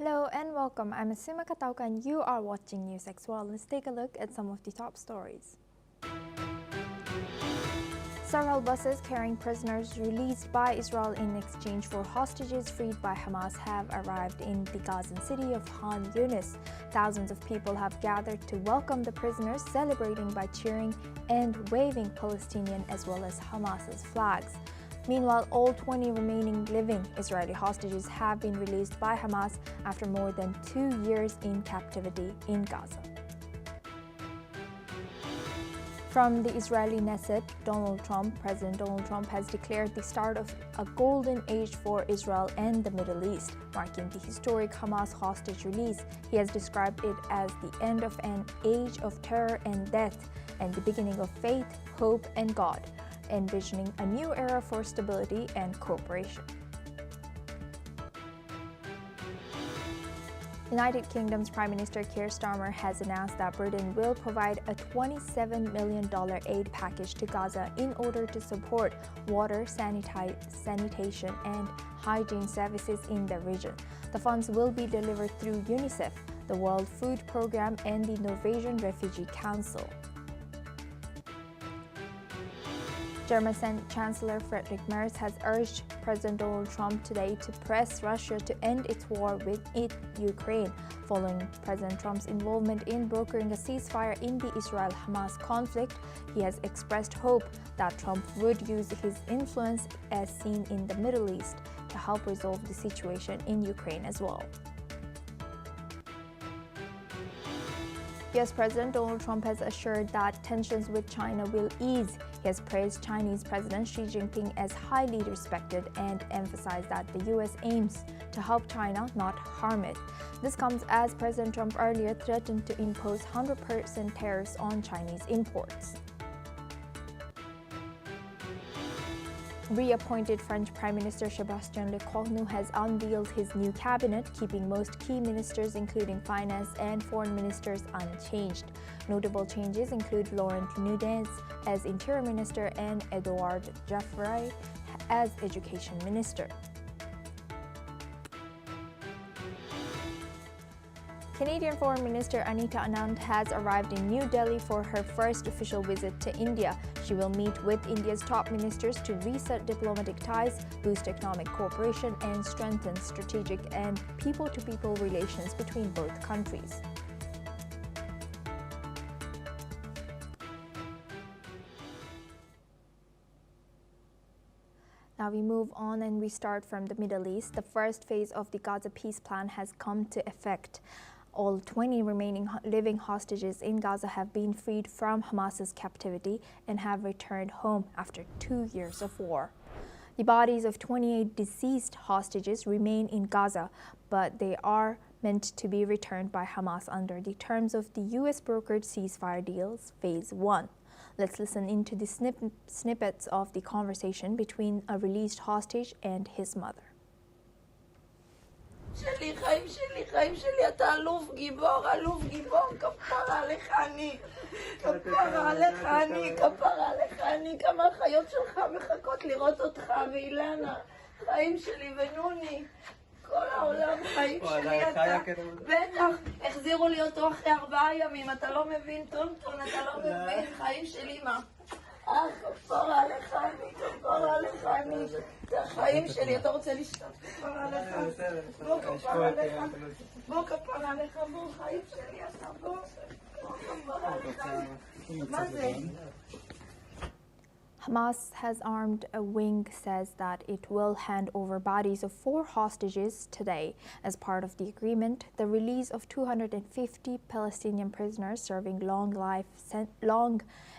Hello and welcome. I'm Asuma Katauka and you are watching NewsX World. Let's take a look at some of the top stories. Several buses carrying prisoners released by Israel in exchange for hostages freed by Hamas have arrived in the Gazan city of Khan Yunis. Thousands of people have gathered to welcome the prisoners, celebrating by cheering and waving Palestinian as well as Hamas's flags. Meanwhile, all 20 remaining living Israeli hostages have been released by Hamas after more than 2 years in captivity in Gaza. From the Israeli Knesset, President Donald Trump has declared the start of a golden age for Israel and the Middle East, marking the historic Hamas hostage release. He has described it as the end of an age of terror and death and the beginning of faith, hope, and God, envisioning a new era for stability and cooperation. United Kingdom's Prime Minister Keir Starmer has announced that Britain will provide a $27 million aid package to Gaza in order to support water, sanitation, and hygiene services in the region. The funds will be delivered through UNICEF, the World Food Programme, and the Norwegian Refugee Council. German Chancellor Friedrich Merz has urged President Donald Trump today to press Russia to end its war with Ukraine, following President Trump's involvement in brokering a ceasefire in the Israel-Hamas conflict. He has expressed hope that Trump would use his influence as seen in the Middle East to help resolve the situation in Ukraine as well. US President Donald Trump has assured that tensions with China will ease. He has praised Chinese President Xi Jinping as highly respected and emphasized that the US aims to help China, not harm it. This comes as President Trump earlier threatened to impose 100% tariffs on Chinese imports. Reappointed French Prime Minister Sébastien Lecornu has unveiled his new cabinet, keeping most key ministers, including finance and foreign ministers, unchanged. Notable changes include Laurent Nunez as Interior Minister and Edouard Jaffray as Education Minister. Canadian Foreign Minister Anita Anand has arrived in New Delhi for her first official visit to India. She will meet with India's top ministers to reset diplomatic ties, boost economic cooperation, and strengthen strategic and people-to-people relations between both countries. Now we move on and we start from the Middle East. The first phase of the Gaza peace plan has come to effect. All 20 remaining living hostages in Gaza have been freed from Hamas's captivity and have returned home after 2 years of war. The bodies of 28 deceased hostages remain in Gaza, but they are meant to be returned by Hamas under the terms of the US-brokered ceasefire deals, Phase 1. Let's listen into the snippets of the conversation between a released hostage and his mother. שלי, חיים שלי, אתה אלוף גיבור, כפרה עליך אני, כפרה עליך אני, כמה החיות שלך מחכות לראות אותך, ואילנה, חיים שלי ונוני, כל העולם חיים שלי, אתה, בטח, החזירו לי אותו אחרי 4 ימים, אתה לא מבין, טונטון, אתה לא מבין, חיים שלי, מה? כפרה עליך אני, זה החיים שלי, אתה רוצה לשתות, כפרה עליך, בוא כפרה עליך, בוא חיים שלי, אתה בוא כפרה עליך, מה זה? Hamas has armed a wing says that it will hand over bodies of 4 hostages today. As part of the agreement, the release of 250 Palestinian prisoners serving long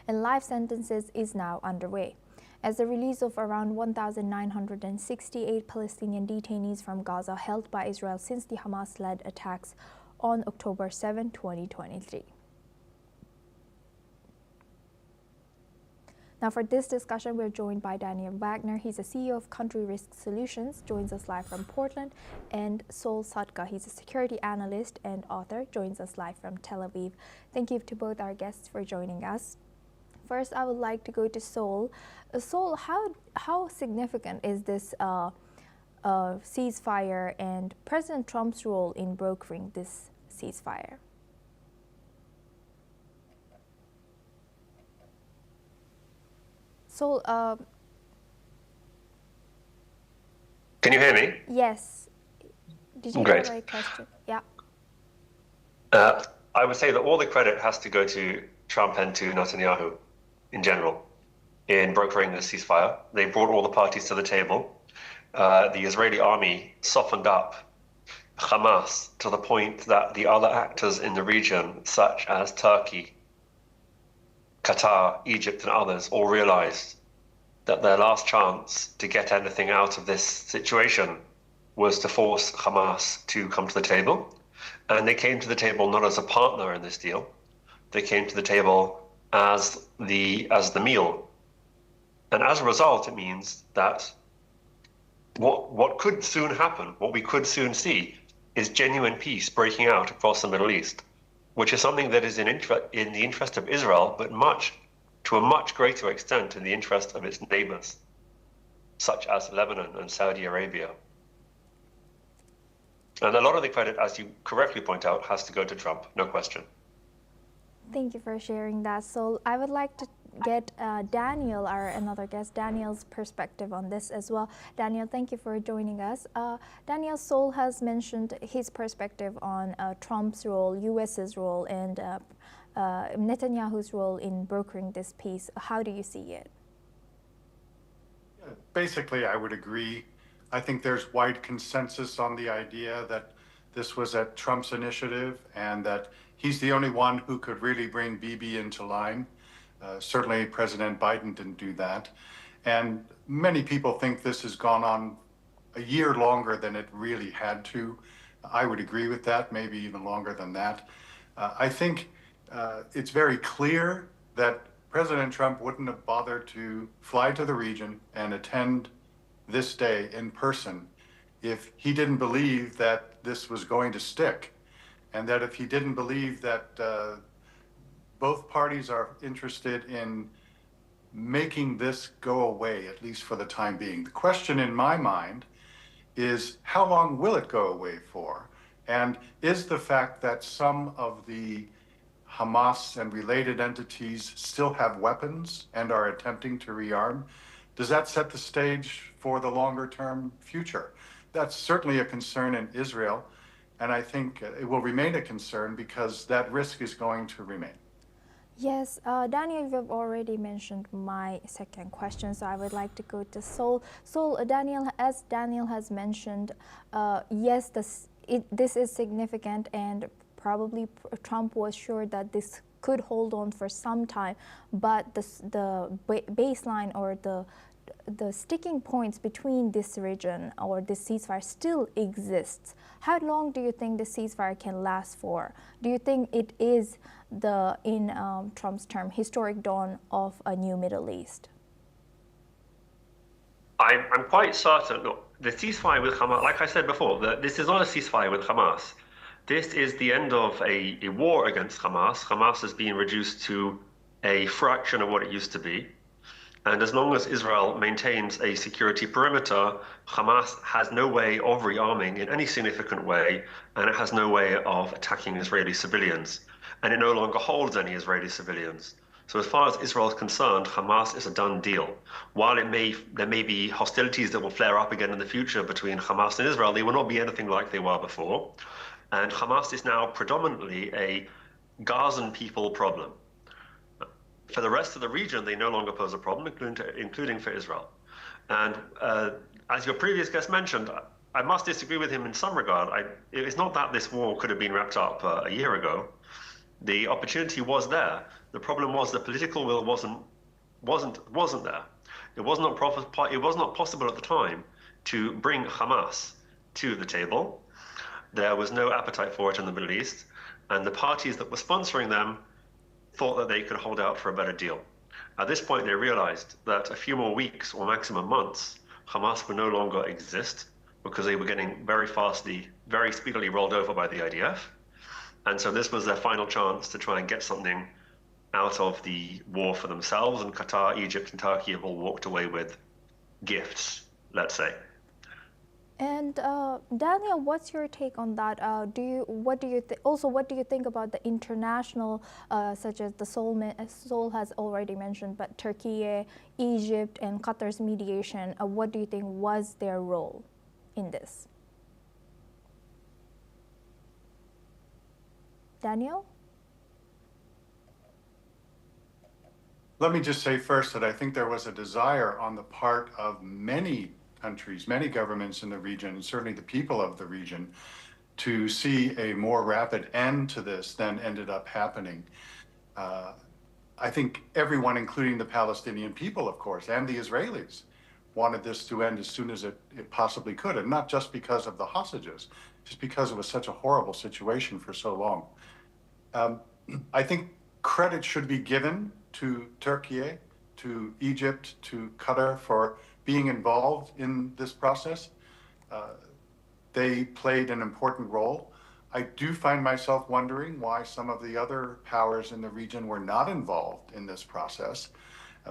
and life sentences is now underway, as the release of around 1,968 Palestinian detainees from Gaza held by Israel since the Hamas-led attacks on October 7, 2023. Now for this discussion, we're joined by Daniel Wagner. He's a CEO of Country Risk Solutions, joins us live from Portland, and Sol Sadka. He's a security analyst and author, joins us live from Tel Aviv. Thank you to both our guests for joining us. First, I would like to go to Sol. Sol, how significant is this ceasefire and President Trump's role in brokering this ceasefire? So, can you hear me? yes. Did you Great. have a question? Yeah. I would say that all the credit has to go to Trump and to Netanyahu in general in brokering the ceasefire. They brought all the parties to the table. The Israeli army softened up Hamas to the point that the other actors in the region, such as Turkey, Qatar, Egypt, and others, all realized that their last chance to get anything out of this situation was to force Hamas to come to the table. And they came to the table not as a partner in this deal. They came to the table as the meal. And as a result, it means that what could soon happen, what we could soon see, is genuine peace breaking out across the Middle East, which is something that is in the interest of Israel, but to a much greater extent in the interest of its neighbors, such as Lebanon and Saudi Arabia. And a lot of the credit, as you correctly point out, has to go to Trump, no question. Thank you for sharing that. So I would like to get Daniel, our another guest, Daniel's perspective on this as well. Daniel, thank you for joining us. Daniel Sol has mentioned his perspective on Trump's role, US's role, and Netanyahu's role in brokering this peace. How do you see it? Basically, I would agree. I think there's wide consensus on the idea that this was at Trump's initiative and that he's the only one who could really bring Bibi into line. Certainly, President Biden didn't do that. And many people think this has gone on a year longer than it really had to. I would agree with that, maybe even longer than that. I think it's very clear that President Trump wouldn't have bothered to fly to the region and attend this day in person if he didn't believe that this was going to stick, and that if he didn't believe that both parties are interested in making this go away, at least for the time being. The question in my mind is, how long will it go away for? And is the fact that some of the Hamas and related entities still have weapons and are attempting to rearm, does that set the stage for the longer term future? That's certainly a concern in Israel, and I think it will remain a concern because that risk is going to remain. Yes, Daniel, you've already mentioned my second question, so I would like to go to Sol. Sol, as Daniel has mentioned, yes, this is significant, and probably Trump was sure that this could hold on for some time, but the baseline or the sticking points between this region or this ceasefire still exists. How long do you think the ceasefire can last for? Do you think it is in Trump's term, historic dawn of a new Middle East? I'm quite certain. Look, the ceasefire with Hamas, like I said before, this is not a ceasefire with Hamas. This is the end of a war against Hamas. Hamas has been reduced to a fraction of what it used to be. And as long as Israel maintains a security perimeter, Hamas has no way of rearming in any significant way, and it has no way of attacking Israeli civilians. And it no longer holds any Israeli civilians. So as far as Israel is concerned, Hamas is a done deal. While there may be hostilities that will flare up again in the future between Hamas and Israel, they will not be anything like they were before. And Hamas is now predominantly a Gazan people problem. For the rest of the region, they no longer pose a problem, including for Israel. And as your previous guest mentioned, I must disagree with him in some regard. It's not that this war could have been wrapped up a year ago. The opportunity was there. The problem was the political will wasn't there. It was not possible at the time to bring Hamas to the table. There was no appetite for it in the Middle East, and the parties that were sponsoring them thought that they could hold out for a better deal. At this point, they realized that a few more weeks or maximum months, Hamas would no longer exist because they were getting very speedily rolled over by the IDF. And so this was their final chance to try and get something out of the war for themselves, and Qatar, Egypt, and Turkey have all walked away with gifts, let's say. And Daniel, what's your take on that? What do you think about the international, such as the Seoul has already mentioned, but Turkey, Egypt, and Qatar's mediation? What do you think was their role in this? Daniel? Let me just say first that I think there was a desire on the part of many countries, many governments in the region, and certainly the people of the region, to see a more rapid end to this than ended up happening. I think everyone, including the Palestinian people, of course, and the Israelis, wanted this to end as soon as it possibly could, and not just because of the hostages, just because it was such a horrible situation for so long. I think credit should be given to Turkey, to Egypt, to Qatar for being involved in this process. They played an important role. I do find myself wondering why some of the other powers in the region were not involved in this process.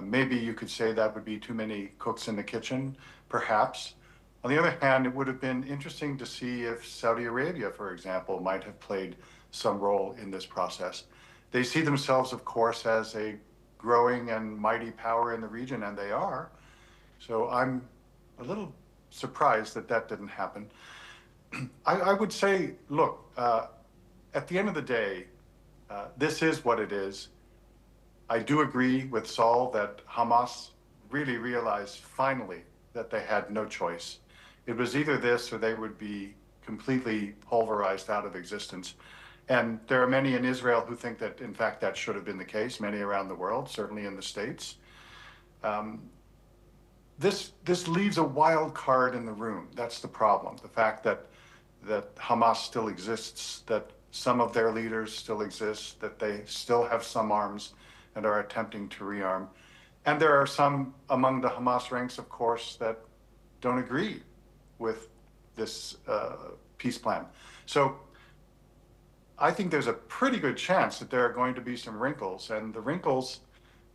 Maybe you could say that would be too many cooks in the kitchen, perhaps. On the other hand, it would have been interesting to see if Saudi Arabia, for example, might have played some role in this process. They see themselves, of course, as a growing and mighty power in the region, and they are. So I'm a little surprised that that didn't happen. I would say, look, at the end of the day, this is what it is. I do agree with Saul that Hamas really realized finally that they had no choice. It was either this or they would be completely pulverized out of existence. And there are many in Israel who think that, in fact, that should have been the case, many around the world, certainly in the States. This leaves a wild card in the room. That's the problem. The fact that Hamas still exists, that some of their leaders still exist, that they still have some arms and are attempting to rearm. And there are some among the Hamas ranks, of course, that don't agree with this peace plan. So I think there's a pretty good chance that there are going to be some wrinkles, and the wrinkles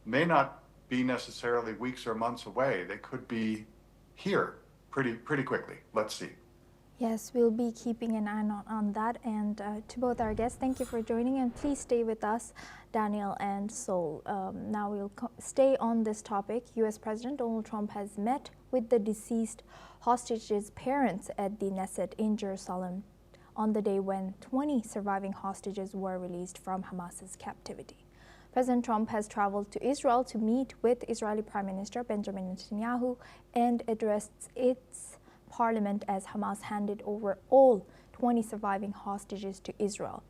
may not be necessarily weeks or months away. They could be here pretty quickly. Let's see. Yes, we'll be keeping an eye on that. And to both our guests, thank you for joining, and please stay with us, Daniel and Sol. Now we'll stay on this topic. U.S. President Donald Trump has met with the deceased hostages' parents at the Knesset in Jerusalem on the day when 20 surviving hostages were released from Hamas's captivity. President Trump has traveled to Israel to meet with Israeli Prime Minister Benjamin Netanyahu and addressed its parliament as Hamas handed over all 20 surviving hostages to Israel.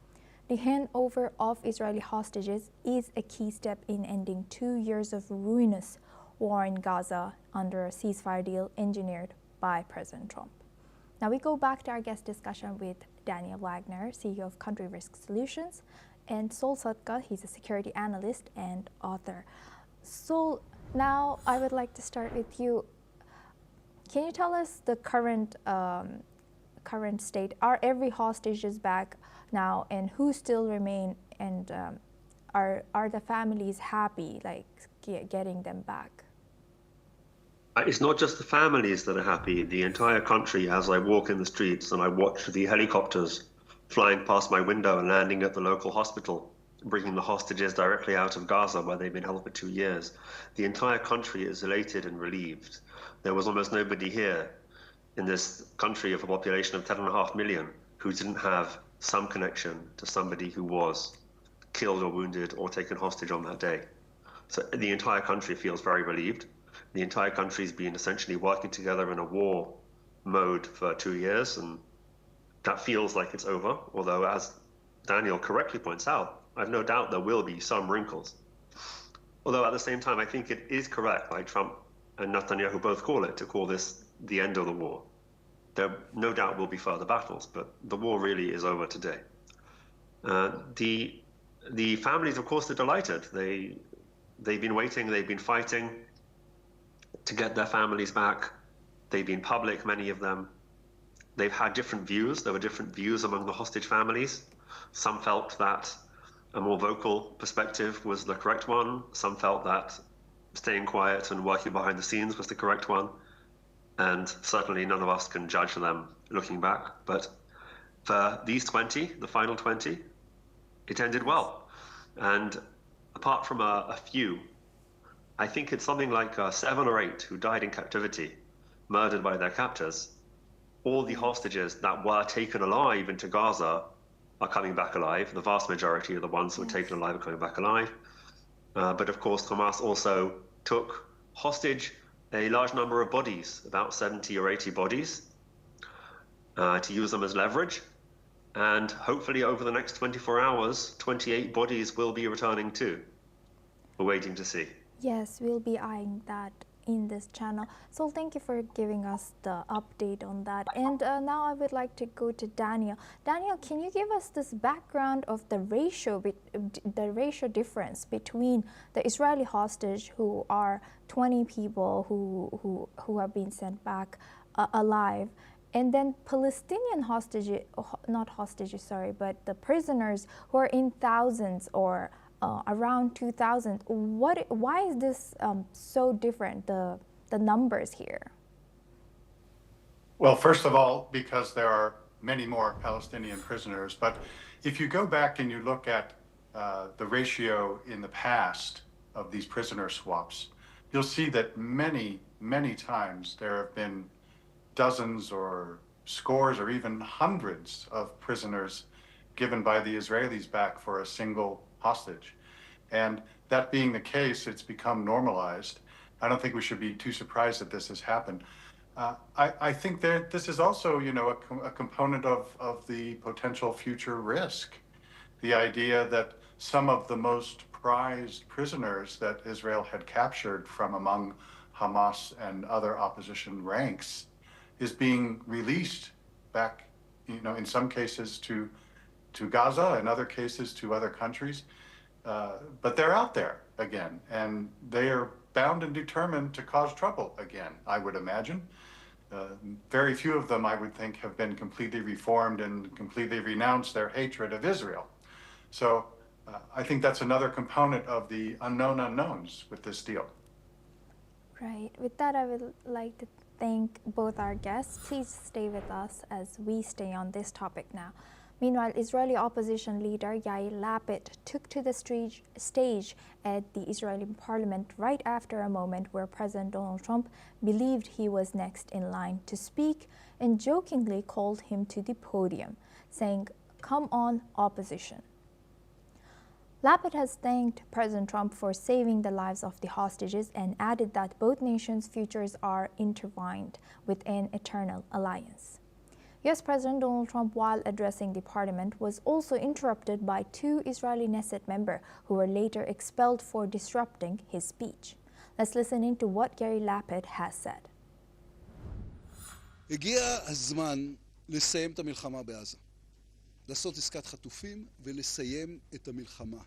The handover of Israeli hostages is a key step in ending 2 years of ruinous war in Gaza under a ceasefire deal engineered by President Trump. Now we go back to our guest discussion with Daniel Wagner, CEO of Country Risk Solutions, and Sol Sotka, he's a security analyst and author. Sol, now I would like to start with you. Can you tell us the current state? Are every hostages back now, and who still remain? And are the families happy, like getting them back? It's not just the families that are happy. The entire country, as I walk in the streets and I watch the helicopters flying past my window and landing at the local hospital, bringing the hostages directly out of Gaza, where they've been held for 2 years. The entire country is elated and relieved. There was almost nobody here in this country of a population of 10.5 million who didn't have some connection to somebody who was killed or wounded or taken hostage on that day. So the entire country feels very relieved. The entire country's been essentially working together in a war mode for 2 years, and that feels like it's over. Although, as Daniel correctly points out, I've no doubt there will be some wrinkles. Although at the same time, I think it is correct, like Trump and Netanyahu both to call this the end of the war. There no doubt will be further battles, but the war really is over today. The families, of course, are delighted. They've been waiting, they've been fighting to get their families back. They've been public, many of them. They've had different views. There were different views among the hostage families. Some felt that a more vocal perspective was the correct one. Some felt that staying quiet and working behind the scenes was the correct one. and certainly none of us can judge them looking back. But for these 20, the final 20, it ended well. And apart from a few, I think it's something like 7 or 8 who died in captivity, murdered by their captors. All the hostages that were taken alive into Gaza are coming back alive. The vast majority of the ones who were taken alive are coming back alive. But of course, Hamas also took hostage a large number of bodies, about 70 or 80 bodies, to use them as leverage. And hopefully over the next 24 hours, 28 bodies will be returning too. We're waiting to see. Yes, we'll be eyeing that in this channel. So thank you for giving us the update on that. And now I would like to go to Daniel. Daniel, can you give us this background of the ratio difference between the Israeli hostage, who are 20 people who have been sent back alive, and then Palestinian hostages, not hostages, sorry, but the prisoners who are in thousands or around 2,000. Why is this so different, the numbers here? Well, first of all, because there are many more Palestinian prisoners. But if you go back and you look at the ratio in the past of these prisoner swaps, you'll see that many, many times there have been dozens or scores or even hundreds of prisoners given by the Israelis back for a single hostage. And that being the case, it's become normalized. I don't think we should be too surprised that this has happened. I think that this is also, a component of the potential future risk. The idea that some of the most prized prisoners that Israel had captured from among Hamas and other opposition ranks is being released back, in some cases to Gaza, in other cases to other countries. But they're out there again, and they are bound and determined to cause trouble again, I would imagine. Very few of them, I would think, have been completely reformed and completely renounced their hatred of Israel. So I think that's another component of the unknown unknowns with this deal. Right. With that, I would like to thank both our guests. Please stay with us as we stay on this topic now. Meanwhile, Israeli opposition leader Yair Lapid took to the stage at the Israeli parliament right after a moment where President Donald Trump believed he was next in line to speak and jokingly called him to the podium, saying, "Come on, opposition." Lapid has thanked President Trump for saving the lives of the hostages and added that both nations' futures are intertwined with an eternal alliance. U.S. President Donald Trump, while addressing the parliament, was also interrupted by 2 Israeli Knesset members who were later expelled for disrupting his speech. Let's listen into what Yair Lapid has said. הגיע הזמן לסיים את המלחמה בעזה. לעשות עסקת חטופים ולסיים את המלחמה.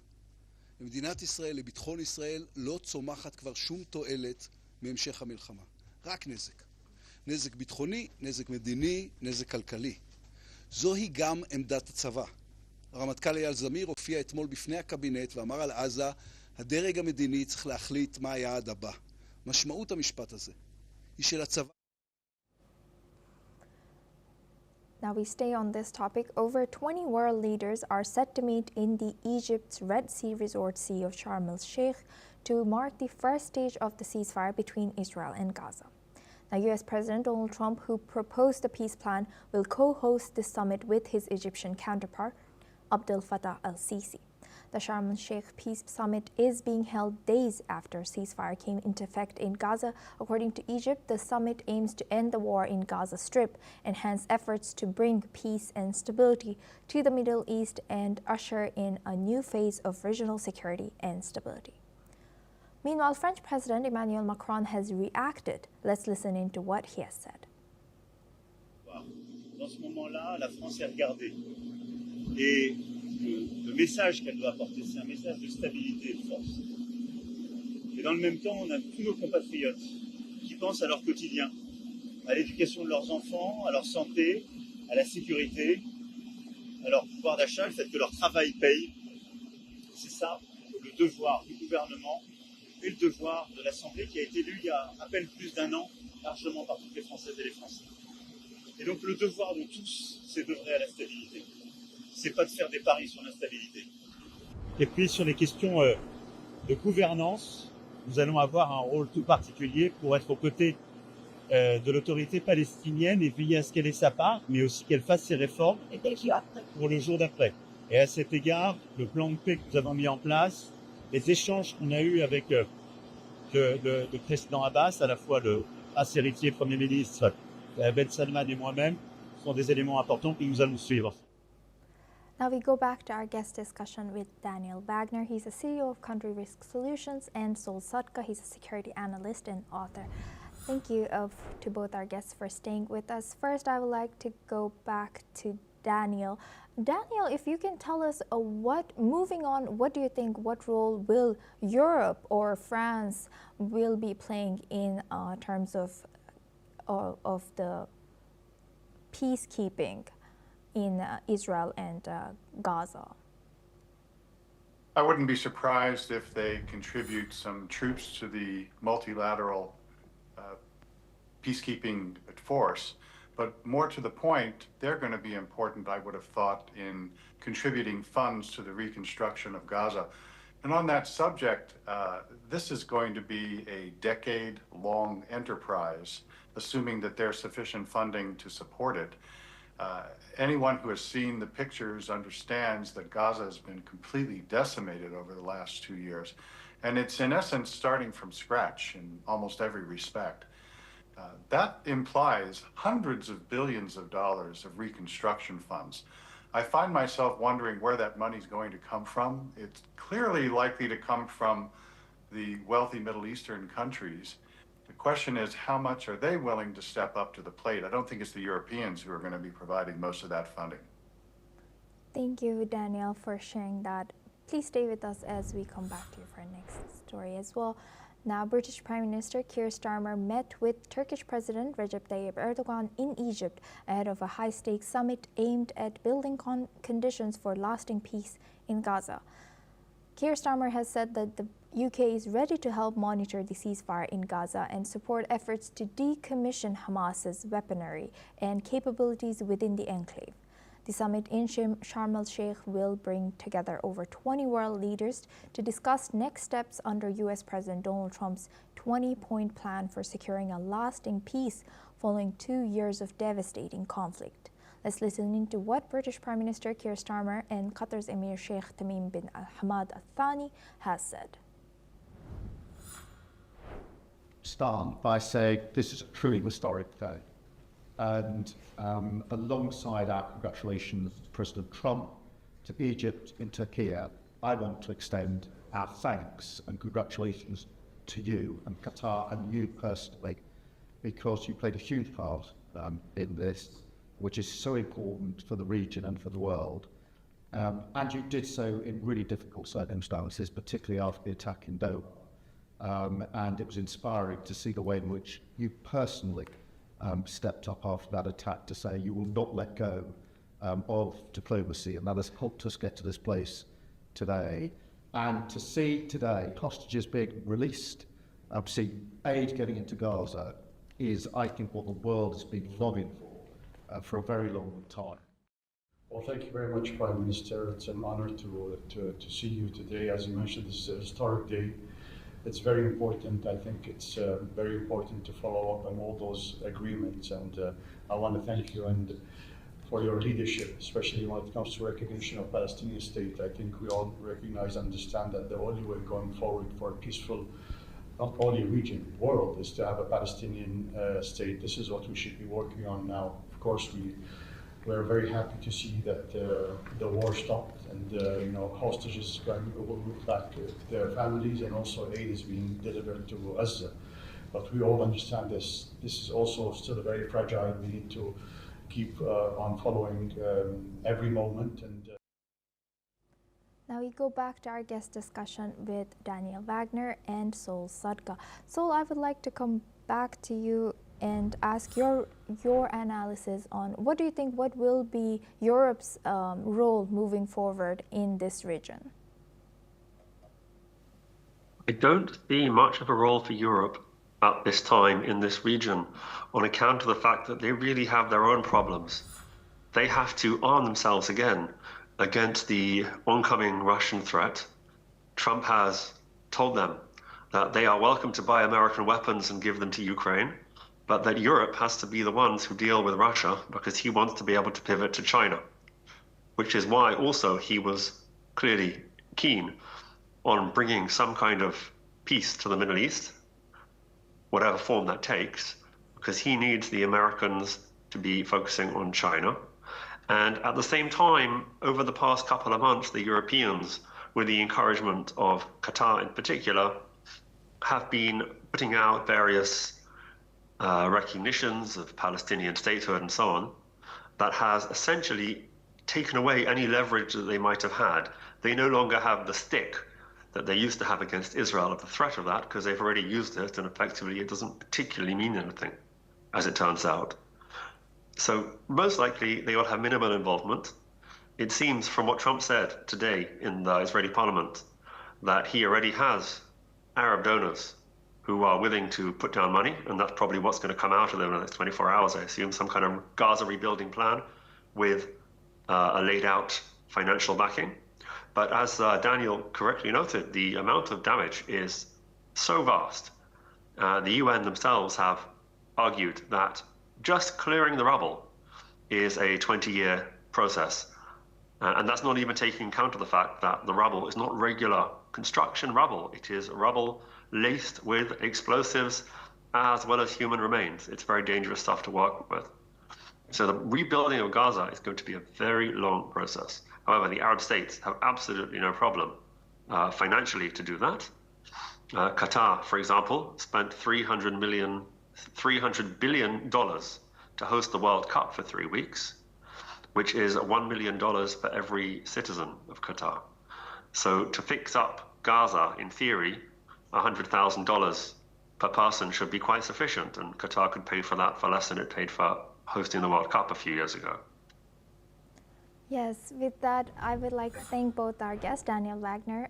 למדינת ישראל, לביטחון ישראל, לא צומחת כבר שום תועלת מהמשך המלחמה. רק נזק. נזק ביטחוני, נזק מדיני, נזק כלכלי. זוהי גם עמדת הצבא. הרמטכ"ל אייל זמיר הופיע אתמול בפני הקבינט ואמר על עזה, הדרג המדיני צריך להחליט מה היעד הבא. משמעות המשפט הזה היא של הצבא. Now we stay on this topic. Over 20 world leaders are set to meet in the Egypt's Red Sea resort city of Sharm el-Sheikh to mark the first stage of the ceasefire between Israel and Gaza. Now, U.S. President Donald Trump, who proposed the peace plan, will co-host the summit with his Egyptian counterpart, Abdel Fattah el-Sisi. The Sharm el-Sheikh Peace Summit is being held days after ceasefire came into effect in Gaza. According to Egypt, the summit aims to end the war in Gaza Strip, enhance efforts to bring peace and stability to the Middle East, and usher in a new phase of regional security and stability. Meanwhile, French President Emmanuel Macron has reacted. Let's listen into what he has said. Dans ce moment-là, la France est regardée. Et le message qu'elle doit apporter, c'est un message de stabilité et de force. Et dans le même temps, on a tous nos compatriotes qui pensent à leur quotidien, à l'éducation de leurs enfants, à leur santé, à la sécurité, à leur pouvoir d'achat, le fait que leur travail paye. C'est ça le devoir du gouvernement et le devoir de l'Assemblée qui a été élue il y a à peine plus d'1 an largement par toutes les Françaises et les Français. Et donc le devoir de tous, c'est d'œuvrer à la stabilité. C'est pas de faire des paris sur l'instabilité. Et puis sur les questions de gouvernance, nous allons avoir un rôle tout particulier pour être aux côtés de l'autorité palestinienne et veiller à ce qu'elle ait sa part, mais aussi qu'elle fasse ses réformes pour le jour d'après. Et à cet égard, le plan de paix que nous avons mis en place, les échanges qu'on a eus avec le président Abbas, à la fois le Prince héritier Premier ministre, Ben Salman et moi-même, sont des éléments importants que nous allons suivre. Now we go back to our guest discussion with Daniel Wagner. He's a CEO of Country Risk Solutions, and Sol Sadka. He's a security analyst and author. Thank you to both our guests for staying with us. First, I would like to go back to Daniel. Daniel, if you can tell us moving on, what do you think, what role will Europe or France will be playing in terms of the peacekeeping in Israel and Gaza? I wouldn't be surprised if they contribute some troops to the multilateral peacekeeping force. But more to the point, they're going to be important, I would have thought, in contributing funds to the reconstruction of Gaza. And on that subject, this is going to be a decade-long enterprise, assuming that there's sufficient funding to support it. Anyone who has seen the pictures understands that Gaza has been completely decimated over the last 2 years. And it's in essence starting from scratch in almost every respect. That implies hundreds of billions of dollars of reconstruction funds. I find myself wondering where that money is going to come from. It's clearly likely to come from the wealthy Middle Eastern countries. The question is, how much are they willing to step up to the plate? I don't think it's the Europeans who are going to be providing most of that funding. Thank you, Daniel, for sharing that. Please stay with us as we come back to you for our next story as well. Now, British Prime Minister Keir Starmer met with Turkish President Recep Tayyip Erdogan in Egypt ahead of a high-stakes summit aimed at building conditions for lasting peace in Gaza. Keir Starmer has said that the UK is ready to help monitor the ceasefire in Gaza and support efforts to decommission Hamas's weaponry and capabilities within the enclave. The summit in Sharm el-Sheikh will bring together over 20 world leaders to discuss next steps under US President Donald Trump's 20-point plan for securing a lasting peace following 2 years of devastating conflict. Let's listen into what British Prime Minister Keir Starmer and Qatar's Emir Sheikh Tamim bin Hamad Al Thani has said. Start by saying this is a truly historic day. And alongside our congratulations to President Trump, to Egypt and Turkey, I want to extend our thanks and congratulations to you and Qatar and you personally, because you played a huge part in this, which is so important for the region and for the world. And you did so in really difficult circumstances, particularly after the attack in Doha. And it was inspiring to see the way in which you personally stepped up after that attack to say you will not let go of diplomacy, and that has helped us get to this place today. And to see today hostages being released, see aid getting into Gaza is, I think, what the world has been longing for a very long time. Well, thank you very much, Prime Minister. It's an honor to see you today. As you mentioned, this is a historic day. It's very important. I think it's very important to follow up on all those agreements, and I want to thank you and for your leadership, especially when it comes to recognition of Palestinian state. I think we all recognize and understand that the only way going forward for a peaceful, not only region, world, is to have a Palestinian state. This is what we should be working on now. Of course, we're very happy to see that the war stopped and hostages will move back to their families, and also aid is being delivered to Gaza. But we all understand this. This is also still very fragile. We need to keep on following every moment. And now we go back to our guest discussion with Daniel Wagner and Sol Sadka. Sol, I would like to come back to you and ask your analysis on what do you think, what will be Europe's role moving forward in this region? I don't see much of a role for Europe at this time in this region on account of the fact that they really have their own problems. They have to arm themselves again against the oncoming Russian threat. Trump has told them that they are welcome to buy American weapons and give them to Ukraine, but that Europe has to be the ones who deal with Russia because he wants to be able to pivot to China, which is why also he was clearly keen on bringing some kind of peace to the Middle East, whatever form that takes, because he needs the Americans to be focusing on China. And at the same time, over the past couple of months, the Europeans, with the encouragement of Qatar in particular, have been putting out various recognitions of Palestinian statehood and so on, that has essentially taken away any leverage that they might have had. They no longer have the stick that they used to have against Israel of the threat of that, because they've already used it, and effectively it doesn't particularly mean anything, as it turns out. So most likely they will have minimal involvement. It seems from what Trump said today in the Israeli parliament that he already has Arab donors who are willing to put down money, and that's probably what's going to come out of them in the next 24 hours, I assume, some kind of Gaza rebuilding plan with a laid out financial backing. But as Daniel correctly noted, the amount of damage is so vast. The UN themselves have argued that just clearing the rubble is a 20-year process. And that's not even taking account of the fact that the rubble is not regular construction rubble. It is rubble laced with explosives as well as human remains. It's very dangerous stuff to work with. So the rebuilding of Gaza is going to be a very long process. However, the Arab states have absolutely no problem financially to do that. Qatar, for example, spent $300 billion to host the World Cup for 3 weeks, which is $1 million for every citizen of Qatar. So to fix up Gaza, in theory, $100,000 per person should be quite sufficient, and Qatar could pay for that for less than it paid for hosting the World Cup a few years ago. Yes, with that, I would like to thank both our guests, Daniel Wagner